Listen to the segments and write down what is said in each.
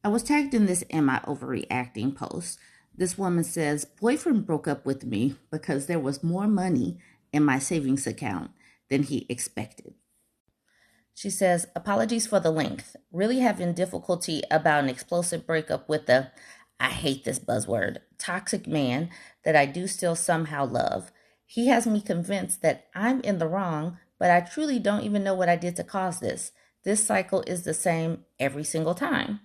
I was tagged in this Am I Overreacting post. This woman says, boyfriend broke up with me because there was more money in my savings account than he expected. She says, apologies for the length. Really having difficulty about an explosive breakup with a, I hate this buzzword, toxic man that I do still somehow love. He has me convinced that I'm in the wrong, but I truly don't even know what I did to cause this. This cycle is the same every single time.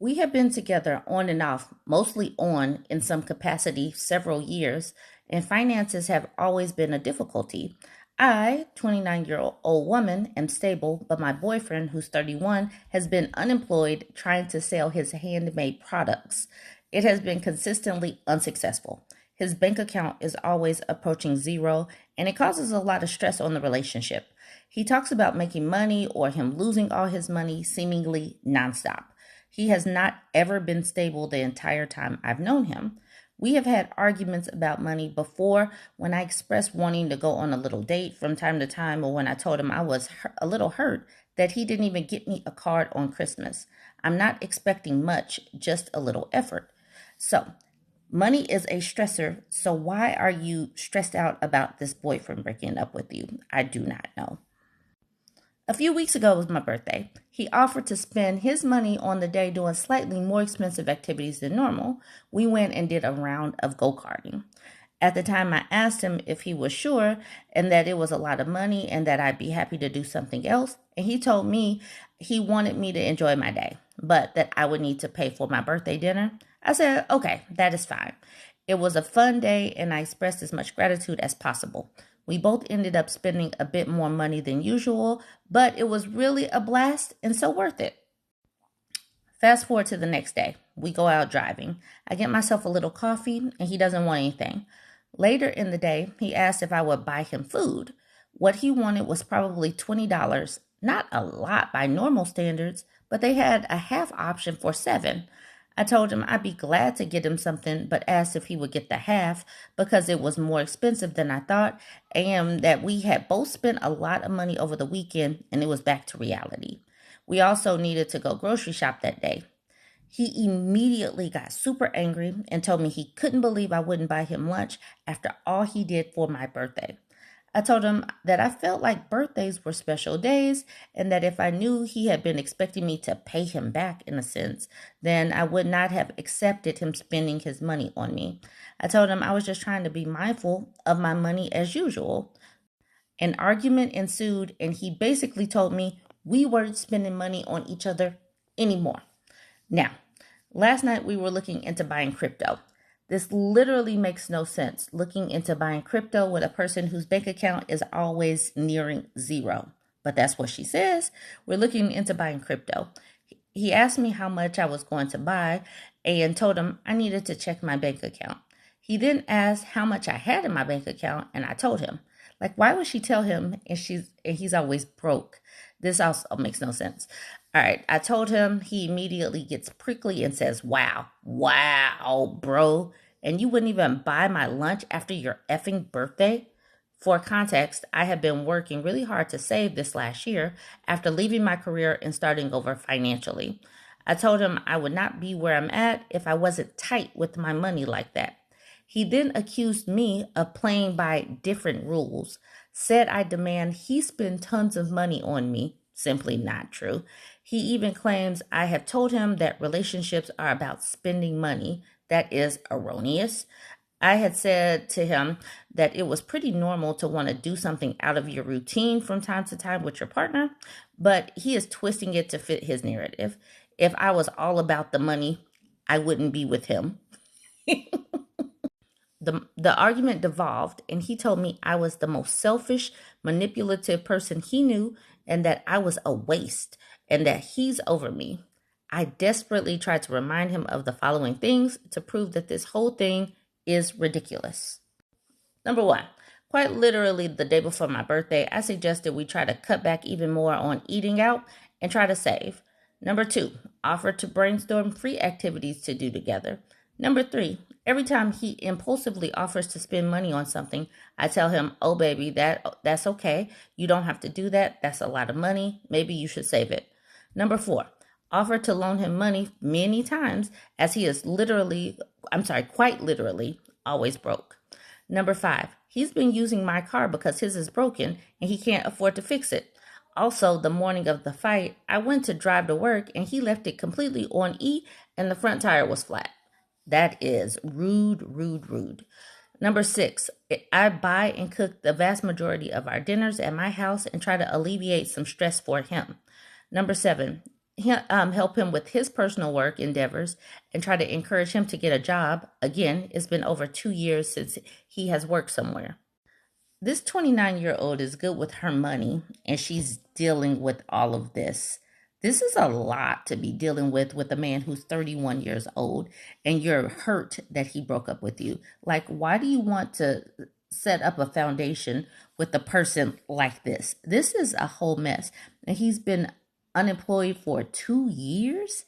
We have been together on and off, mostly on in some capacity, several years, and finances have always been a difficulty. I, 29-year-old woman, am stable, but my boyfriend, who's 31, has been unemployed trying to sell his handmade products. It has been consistently unsuccessful. His bank account is always approaching zero, and it causes a lot of stress on the relationship. He talks about making money or him losing all his money seemingly nonstop. He has not ever been stable the entire time I've known him. We have had arguments about money before when I expressed wanting to go on a little date from time to time, or when I told him I was a little hurt that he didn't even get me a card on Christmas. I'm not expecting much, just a little effort. So, money is a stressor, so why are you stressed out about this boyfriend breaking up with you? I do not know. A few weeks ago was my birthday. He offered to spend his money on the day doing slightly more expensive activities than normal. We went and did a round of go-karting. At the time, I asked him if he was sure and that it was a lot of money and that I'd be happy to do something else. And he told me he wanted me to enjoy my day, but that I would need to pay for my birthday dinner. I said, okay, that is fine. It was a fun day and I expressed as much gratitude as possible. We both ended up spending a bit more money than usual, but it was really a blast and so worth it. Fast forward to the next day. We go out driving. I get myself a little coffee and he doesn't want anything. Later in the day, he asked if I would buy him food. What he wanted was probably $20. Not a lot by normal standards, but they had a half option for $7. I told him I'd be glad to get him something, but asked if he would get the half because it was more expensive than I thought, and that we had both spent a lot of money over the weekend and it was back to reality. We also needed to go grocery shop that day. He immediately got super angry and told me he couldn't believe I wouldn't buy him lunch after all he did for my birthday. I told him that I felt like birthdays were special days and that if I knew he had been expecting me to pay him back in a sense, then I would not have accepted him spending his money on me. I told him I was just trying to be mindful of my money as usual. An argument ensued and he basically told me we weren't spending money on each other anymore. Now, last night we were looking into buying crypto. This literally makes no sense, looking into buying crypto with a person whose bank account is always nearing zero. But that's what she says. We're looking into buying crypto. He asked me how much I was going to buy and told him I needed to check my bank account. He then asked how much I had in my bank account and I told him. Like, why would she tell him and he's always broke? This also makes no sense. All right, I told him. He immediately gets prickly and says, wow, bro. And you wouldn't even buy my lunch after your effing birthday? For context, I have been working really hard to save this last year after leaving my career and starting over financially. I told him I would not be where I'm at if I wasn't tight with my money like that. He then accused me of playing by different rules, said I demand he spend tons of money on me. Simply not true. He even claims I have told him that relationships are about spending money. That is erroneous. I had said to him that it was pretty normal to want to do something out of your routine from time to time with your partner, but he is twisting it to fit his narrative. If I was all about the money, I wouldn't be with him. The argument devolved, and he told me I was the most selfish, manipulative person he knew, and that I was a waste, and that he's over me. I desperately tried to remind him of the following things to prove that this whole thing is ridiculous. Number one, quite literally the day before my birthday, I suggested we try to cut back even more on eating out and try to save. Number two, offer to brainstorm free activities to do together. Number three, every time he impulsively offers to spend money on something, I tell him, oh baby, that's okay. You don't have to do that. That's a lot of money. Maybe you should save it. Number four, offered to loan him money many times as he is quite literally, always broke. Number 5, he's been using my car because his is broken and he can't afford to fix it. Also, the morning of the fight, I went to drive to work and he left it completely on E and the front tire was flat. That is rude, rude, rude. Number 6, I buy and cook the vast majority of our dinners at my house and try to alleviate some stress for him. Number 7, help him with his personal work endeavors and try to encourage him to get a job. Again, it's been over 2 years since he has worked somewhere. This 29-year-old is good with her money and she's dealing with all of this. This is a lot to be dealing with a man who's 31 years old and you're hurt that he broke up with you. Like, why do you want to set up a foundation with a person like this? This is a whole mess. And he's been unemployed for 2 years?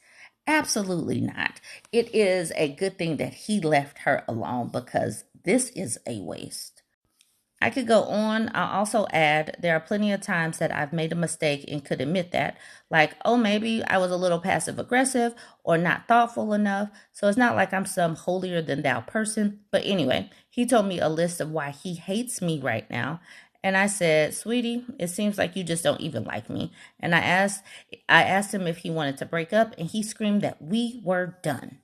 Absolutely not. It is a good thing that he left her alone because this is a waste. I could go on. I'll also add there are plenty of times that I've made a mistake and could admit that. Like, oh, maybe I was a little passive aggressive or not thoughtful enough. So it's not like I'm some holier than thou person. But anyway, he told me a list of why he hates me right now. And I said, sweetie, it seems like you just don't even like me. And I asked him if he wanted to break up and he screamed that we were done.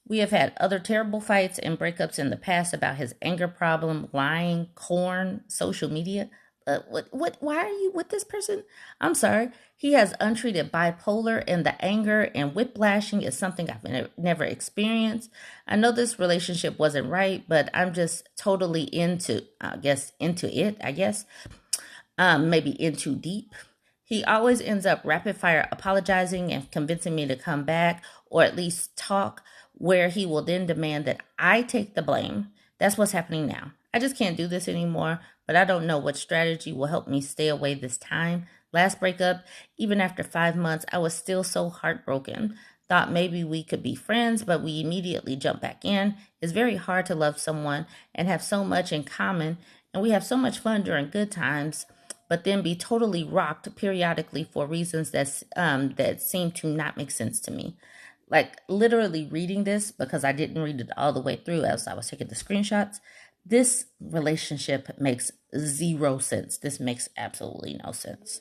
We have had other terrible fights and breakups in the past about his anger problem, lying, corn, social media. Why are you with this person? I'm sorry. He has untreated bipolar and the anger and whiplashing is something I've never experienced. I know this relationship wasn't right, but I'm just totally into it. Maybe in too deep. He always ends up rapid fire apologizing and convincing me to come back or at least talk, where he will then demand that I take the blame. That's what's happening now. I just can't do this anymore, but I don't know what strategy will help me stay away this time. Last breakup, even after 5 months, I was still so heartbroken. Thought maybe we could be friends, but we immediately jumped back in. It's very hard to love someone and have so much in common, and we have so much fun during good times, but then be totally rocked periodically for reasons that seem to not make sense to me. Like literally reading this, because I didn't read it all the way through as I was taking the screenshots, this relationship makes 0 sense. This makes absolutely no sense.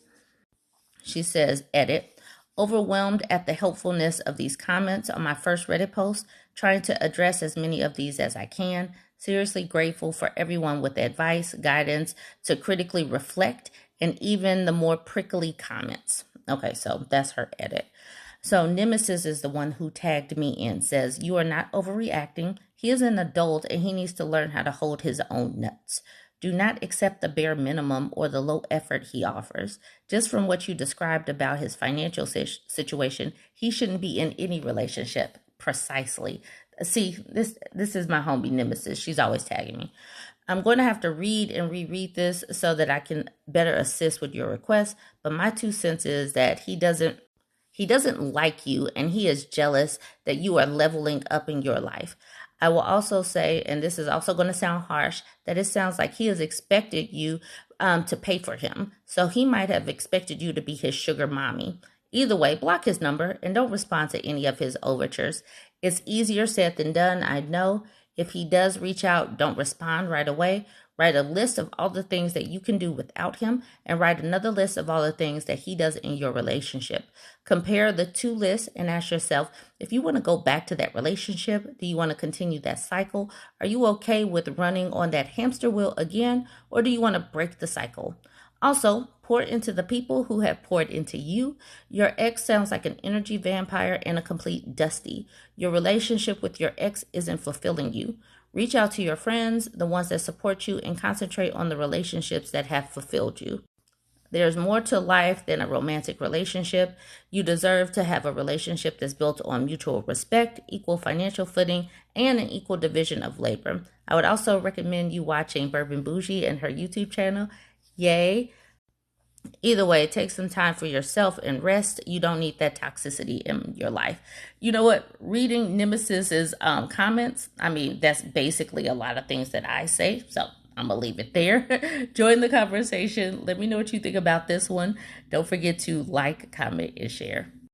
She says, edit, overwhelmed at the helpfulness of these comments on my first Reddit post, trying to address as many of these as I can. Seriously grateful for everyone with advice, guidance to critically reflect, and even the more prickly comments. Okay, so that's her edit. So Nemesis is the one who tagged me in, says, you are not overreacting. He is an adult and he needs to learn how to hold his own nuts. Do not accept the bare minimum or the low effort he offers. Just from what you described about his financial situation, he shouldn't be in any relationship. Precisely. See, this is my homie Nemesis. She's always tagging me. I'm going to have to read and reread this so that I can better assist with your request. But my 2 cents is that he doesn't like you and he is jealous that you are leveling up in your life. I will also say, and this is also going to sound harsh, that it sounds like he has expected you to pay for him. So he might have expected you to be his sugar mommy. Either way, block his number and don't respond to any of his overtures. It's easier said than done, I know. If he does reach out, don't respond right away. Write a list of all the things that you can do without him and write another list of all the things that he does in your relationship. Compare the 2 lists and ask yourself, if you want to go back to that relationship, do you want to continue that cycle? Are you okay with running on that hamster wheel again, or do you want to break the cycle? Also, pour into the people who have poured into you. Your ex sounds like an energy vampire and a complete dusty. Your relationship with your ex isn't fulfilling you. Reach out to your friends, the ones that support you, and concentrate on the relationships that have fulfilled you. There's more to life than a romantic relationship. You deserve to have a relationship that's built on mutual respect, equal financial footing, and an equal division of labor. I would also recommend you watching Bourbon Bougie and her YouTube channel. Yay. Either way, take some time for yourself and rest. You don't need that toxicity in your life. You know what? Reading Nemesis's comments, I mean, that's basically a lot of things that I say. So I'm going to leave it there. Join the conversation. Let me know what you think about this one. Don't forget to like, comment, and share.